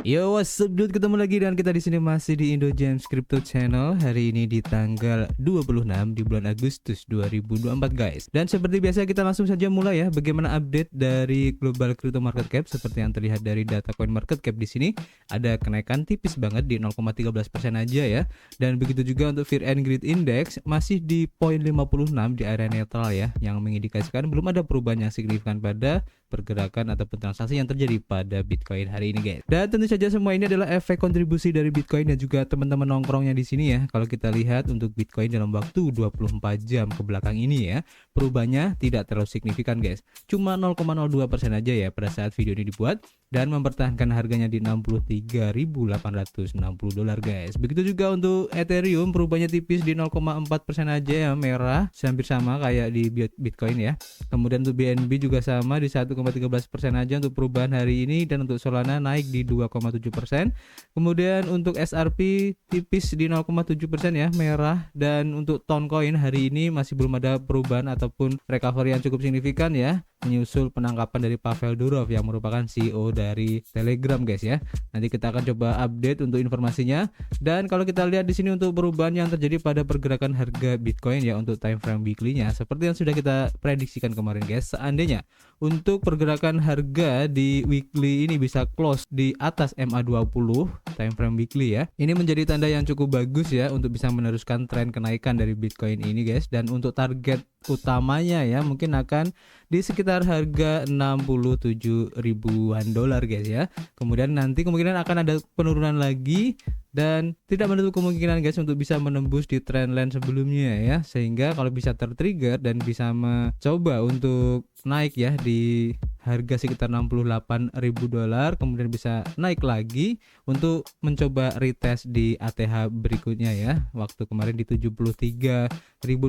Yo, what's up dude, ketemu lagi dengan kita di sini masih di Indo James Crypto Channel. Hari ini di tanggal 26 di bulan Agustus 2024 guys. Dan seperti biasa kita langsung saja mulai ya, bagaimana update dari global crypto market cap. Seperti yang terlihat dari data coin market cap di sini ada kenaikan tipis banget di 0,13% aja ya. Dan begitu juga untuk Fear and Greed Index masih di poin 56 di area netral ya, yang mengindikasikan belum ada perubahan yang signifikan pada pergerakan ataupun transaksi yang terjadi pada Bitcoin hari ini guys. Dan tentu saja semua ini adalah efek kontribusi dari Bitcoin dan juga teman-teman nongkrongnya di sini ya. Kalau kita lihat untuk Bitcoin dalam waktu 24 jam ke belakang ini ya, perubahannya tidak terlalu signifikan guys. Cuma 0,02% aja ya pada saat video ini dibuat, dan mempertahankan harganya di 63.860 dolar guys. Begitu juga untuk Ethereum, perubahannya tipis di 0,4% aja ya, merah, hampir sama kayak di Bitcoin ya. Kemudian untuk BNB juga sama di 1,13% aja untuk perubahan hari ini, dan untuk Solana naik di 2,7%. Kemudian untuk SRP tipis di 0,7% ya, merah. Dan untuk Toncoin hari ini masih belum ada perubahan ataupun recovery yang cukup signifikan ya, menyusul penangkapan dari Pavel Durov yang merupakan CEO dari Telegram guys ya. Nanti kita akan coba update untuk informasinya. Dan kalau kita lihat di sini untuk perubahan yang terjadi pada pergerakan harga Bitcoin ya untuk time frame weekly-nya, seperti yang sudah kita prediksikan kemarin guys, seandainya untuk pergerakan harga di weekly ini bisa close di atas MA20 time frame weekly ya, ini menjadi tanda yang cukup bagus ya untuk bisa meneruskan tren kenaikan dari Bitcoin ini guys. Dan untuk target utamanya ya mungkin akan di sekitar harga 67 ribuan dolar guys ya. Kemudian nanti kemungkinan akan ada penurunan lagi, dan tidak menutup kemungkinan guys untuk bisa menembus di trendline sebelumnya ya, sehingga kalau bisa tertrigger dan bisa mencoba untuk naik ya di harga sekitar 68.000 dolar, kemudian bisa naik lagi untuk mencoba retest di ATH berikutnya ya, waktu kemarin di 73.000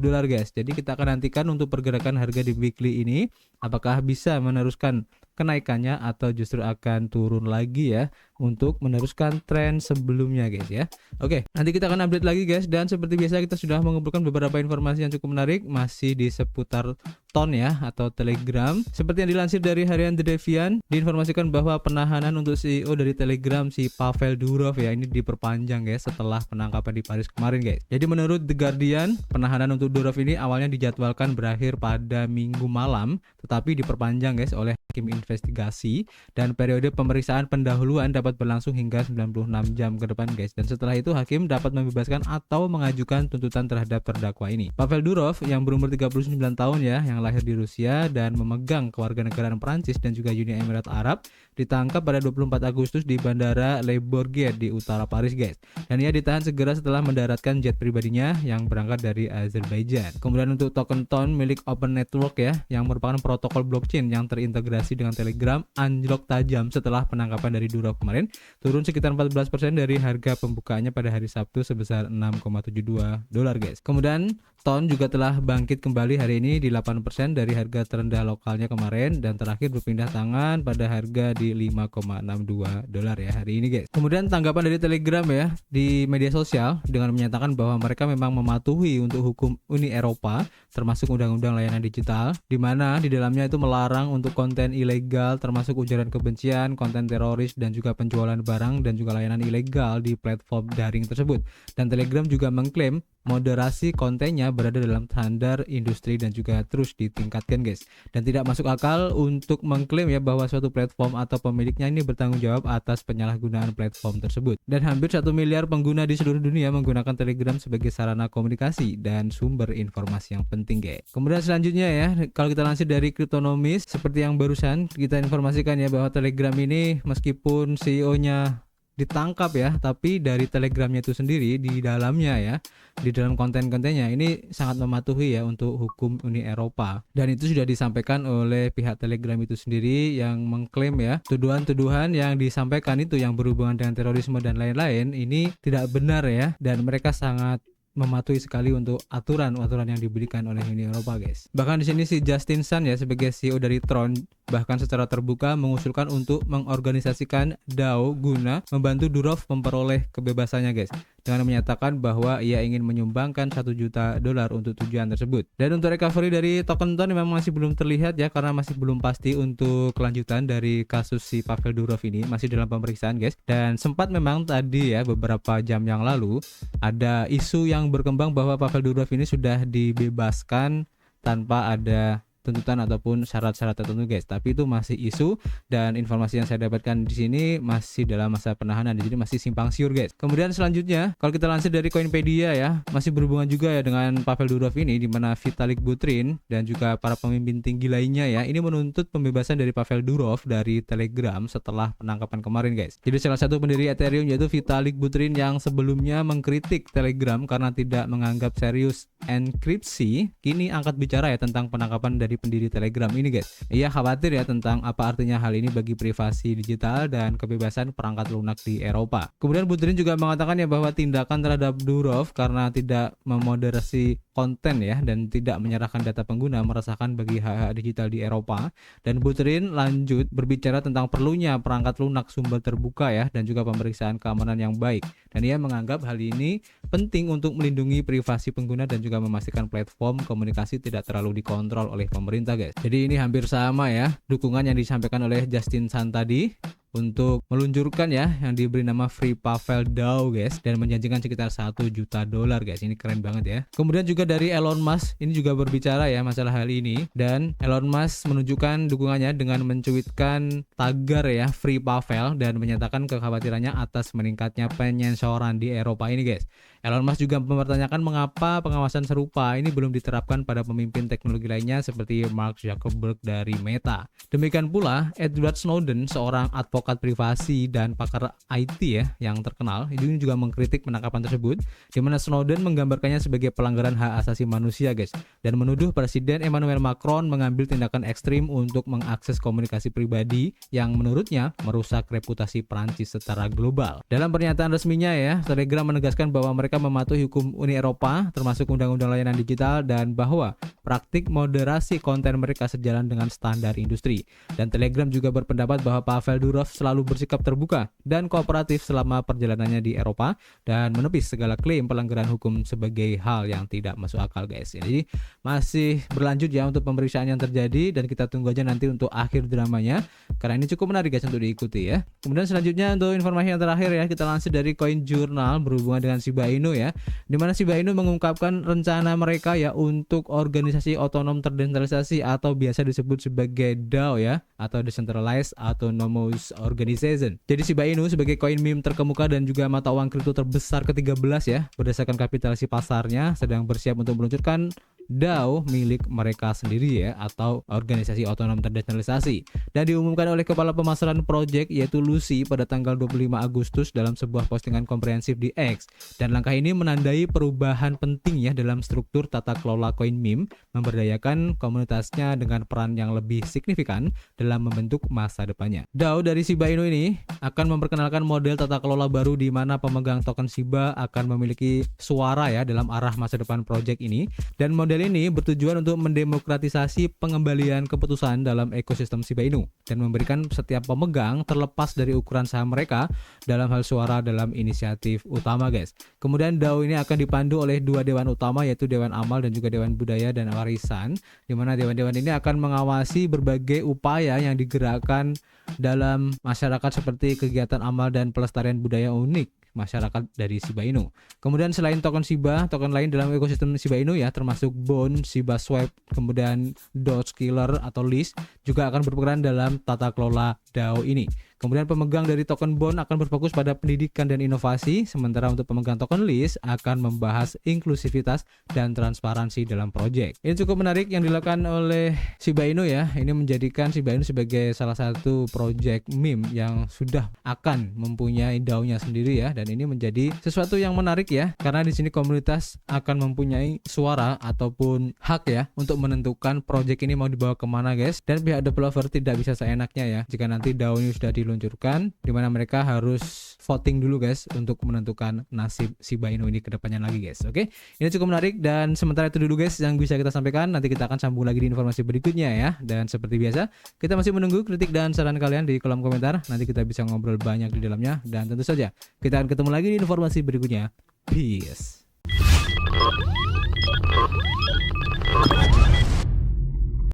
dolar guys. Jadi kita akan nantikan untuk pergerakan harga di weekly ini apakah bisa meneruskan kenaikannya atau justru akan turun lagi ya untuk meneruskan tren sebelumnya guys ya. Oke, nanti kita akan update lagi guys. Dan seperti biasa kita sudah mengumpulkan beberapa informasi yang cukup menarik masih di seputar Ton ya atau Telegram. Seperti yang dilansir dari harian The Deviant, diinformasikan bahwa penahanan untuk CEO dari Telegram si Pavel Durov ya ini diperpanjang guys setelah penangkapan di Paris kemarin guys. Jadi menurut The Guardian, penahanan untuk Durov ini awalnya dijadwalkan berakhir pada Minggu malam, tetapi diperpanjang guys oleh hakim investigasi, dan periode pemeriksaan pendahuluan dapat berlangsung hingga 96 jam ke depan guys. Dan setelah itu hakim dapat membebaskan atau mengajukan tuntutan terhadap terdakwa ini. Pavel Durov yang berumur 39 tahun ya, yang lahir di Rusia dan memegang kewarganegaraan Prancis dan juga Uni Emirat Arab, ditangkap pada 24 Agustus di Bandara Le Bourget di utara Paris guys. Dan ia ditahan segera setelah mendaratkan jet pribadinya yang berangkat dari Azerbaijan. Kemudian untuk token Ton milik Open Network ya, yang merupakan protokol blockchain yang terintegrasi dengan Telegram, anjlok tajam setelah penangkapan dari Durov kemarin, turun sekitar 14% dari harga pembukaannya pada hari Sabtu sebesar 6,72 dolar guys. Kemudian Ton juga telah bangkit kembali hari ini di 8% dari harga terendah lokalnya kemarin, dan terakhir berpindah tangan pada harga di 5,62 dolar ya hari ini guys. Kemudian tanggapan dari Telegram ya di media sosial dengan menyatakan bahwa mereka memang mematuhi untuk hukum Uni Eropa, termasuk undang-undang layanan digital, di mana di dalamnya itu melarang untuk konten ilegal termasuk ujaran kebencian, konten teroris, dan juga penjualan barang dan juga layanan ilegal di platform daring tersebut. Dan Telegram juga mengklaim moderasi kontennya berada dalam standar industri dan juga terus ditingkatkan guys. Dan tidak masuk akal untuk mengklaim ya bahwa suatu platform atau pemiliknya ini bertanggung jawab atas penyalahgunaan platform tersebut. Dan hampir 1 miliar pengguna di seluruh dunia menggunakan Telegram sebagai sarana komunikasi dan sumber informasi yang penting guys. Kemudian selanjutnya ya, kalau kita lansir dari Cryptonomist, seperti yang barusan kita informasikan ya bahwa Telegram ini meskipun CEO-nya ditangkap ya, tapi dari Telegramnya itu sendiri di dalamnya ya, di dalam konten-kontennya ini sangat mematuhi ya untuk hukum Uni Eropa. Dan itu sudah disampaikan oleh pihak Telegram itu sendiri yang mengklaim ya tuduhan-tuduhan yang disampaikan itu yang berhubungan dengan terorisme dan lain-lain ini tidak benar ya, dan mereka sangat mematuhi sekali untuk aturan-aturan yang diberikan oleh Uni Eropa guys. Bahkan di sini si Justin Sun ya sebagai CEO dari Tron bahkan secara terbuka mengusulkan untuk mengorganisasikan DAO guna membantu Durov memperoleh kebebasannya guys, dengan menyatakan bahwa ia ingin menyumbangkan $1 juta untuk tujuan tersebut. Dan untuk recovery dari token TON memang masih belum terlihat ya, karena masih belum pasti untuk kelanjutan dari kasus si Pavel Durov ini, masih dalam pemeriksaan guys. Dan sempat memang tadi ya beberapa jam yang lalu ada isu yang berkembang bahwa Pavel Durov ini sudah dibebaskan tanpa ada tuntutan ataupun syarat-syarat tertentu guys, tapi itu masih isu dan informasi yang saya dapatkan di sini masih dalam masa penahanan, jadi masih simpang siur guys. Kemudian selanjutnya kalau kita lansir dari Coinpedia ya, masih berhubungan juga ya dengan Pavel Durov ini, di mana Vitalik Buterin dan juga para pemimpin tinggi lainnya ya ini menuntut pembebasan dari Pavel Durov dari Telegram setelah penangkapan kemarin guys. Jadi salah satu pendiri Ethereum yaitu Vitalik Buterin yang sebelumnya mengkritik Telegram karena tidak menganggap serius enkripsi, kini angkat bicara ya tentang penangkapan dari pendiri Telegram ini guys. Ia khawatir ya tentang apa artinya hal ini bagi privasi digital dan kebebasan perangkat lunak di Eropa. Kemudian Buterin juga mengatakan ya bahwa tindakan terhadap Durov karena tidak memoderasi konten ya dan tidak menyerahkan data pengguna meresahkan bagi hak-hak digital di Eropa. Dan Buterin lanjut berbicara tentang perlunya perangkat lunak sumber terbuka ya dan juga pemeriksaan keamanan yang baik. Dan ia menganggap hal ini penting untuk melindungi privasi pengguna dan juga memastikan platform komunikasi tidak terlalu dikontrol oleh pemerintah guys. Jadi ini hampir sama ya dukungan yang disampaikan oleh Justin Sun tadi untuk meluncurkan ya yang diberi nama Free Pavel DAO guys, dan menjanjikan sekitar $1 juta guys. Ini keren banget ya. Kemudian juga dari Elon Musk ini juga berbicara ya masalah hal ini, dan Elon Musk menunjukkan dukungannya dengan mencuitkan tagar ya Free Pavel dan menyatakan kekhawatirannya atas meningkatnya penyensoran di Eropa ini guys. Elon Musk juga mempertanyakan mengapa pengawasan serupa ini belum diterapkan pada pemimpin teknologi lainnya seperti Mark Zuckerberg dari Meta. Demikian pula Edward Snowden, seorang advokat privasi dan pakar IT ya yang terkenal, ini juga mengkritik penangkapan tersebut, di mana Snowden menggambarkannya sebagai pelanggaran hak asasi manusia guys, dan menuduh Presiden Emmanuel Macron mengambil tindakan ekstrim untuk mengakses komunikasi pribadi yang menurutnya merusak reputasi Prancis secara global. Dalam pernyataan resminya ya, Telegram menegaskan bahwa mereka mematuhi hukum Uni Eropa termasuk Undang-Undang Layanan Digital dan bahwa praktik moderasi konten mereka sejalan dengan standar industri. Dan Telegram juga berpendapat bahwa Pavel Durov selalu bersikap terbuka dan kooperatif selama perjalanannya di Eropa dan menepis segala klaim pelanggaran hukum sebagai hal yang tidak masuk akal guys. Jadi masih berlanjut ya untuk pemeriksaan yang terjadi dan kita tunggu aja nanti untuk akhir dramanya karena ini cukup menarik guys untuk diikuti ya. Kemudian selanjutnya untuk informasi yang terakhir ya, kita lansir dari Coin Journal berhubungan dengan Shiba Inu ya, di mana Shiba Inu mengungkapkan rencana mereka ya untuk organisasi otonom terdesentralisasi atau biasa disebut sebagai DAO ya, atau Decentralized Autonomous Organization. Jadi Shiba Inu sebagai koin meme terkemuka dan juga mata uang kripto terbesar ke-13 ya berdasarkan kapitalisasi pasarnya sedang bersiap untuk meluncurkan DAO milik mereka sendiri ya, atau organisasi otonom terdesentralisasi, dan diumumkan oleh kepala pemasaran project yaitu Lucy pada tanggal 25 Agustus dalam sebuah postingan komprehensif di X. Dan langkah ini menandai perubahan penting ya dalam struktur tata kelola koin meme, memberdayakan komunitasnya dengan peran yang lebih signifikan dalam membentuk masa depannya. DAO dari Shiba Inu ini akan memperkenalkan model tata kelola baru di mana pemegang token Shiba akan memiliki suara ya dalam arah masa depan project ini, dan model ini bertujuan untuk mendemokratisasi pengembalian keputusan dalam ekosistem Shiba Inu dan memberikan setiap pemegang terlepas dari ukuran saham mereka dalam hal suara dalam inisiatif utama guys. Kemudian DAO ini akan dipandu oleh dua dewan utama yaitu Dewan Amal dan juga Dewan Budaya dan Warisan, di mana dewan-dewan ini akan mengawasi berbagai upaya yang digerakkan dalam masyarakat seperti kegiatan amal dan pelestarian budaya unik masyarakat dari Shiba Inu. Kemudian selain token Shiba, token lain dalam ekosistem Shiba Inu ya termasuk Bond, Shiba Swap, kemudian Doge Killer atau List juga akan berperan dalam tata kelola DAO ini. Kemudian pemegang dari token Bond akan berfokus pada pendidikan dan inovasi, sementara untuk pemegang token List akan membahas inklusivitas dan transparansi dalam proyek. Ini cukup menarik yang dilakukan oleh Shiba Inu ya. Ini menjadikan Shiba Inu sebagai salah satu proyek meme yang sudah akan mempunyai DAO-nya sendiri ya, dan ini menjadi sesuatu yang menarik ya, karena di sini komunitas akan mempunyai suara ataupun hak ya untuk menentukan proyek ini mau dibawa kemana guys, dan pihak developer tidak bisa seenaknya ya jika nanti DAO ini sudah di diluncurkan, dimana mereka harus voting dulu guys untuk menentukan nasib Shiba Inu ini kedepannya lagi guys. Oke, ini cukup menarik dan sementara itu dulu guys yang bisa kita sampaikan. Nanti kita akan sambung lagi di informasi berikutnya ya. Dan seperti biasa, kita masih menunggu kritik dan saran kalian di kolom komentar. Nanti kita bisa ngobrol banyak di dalamnya dan tentu saja kita akan ketemu lagi di informasi berikutnya. Peace.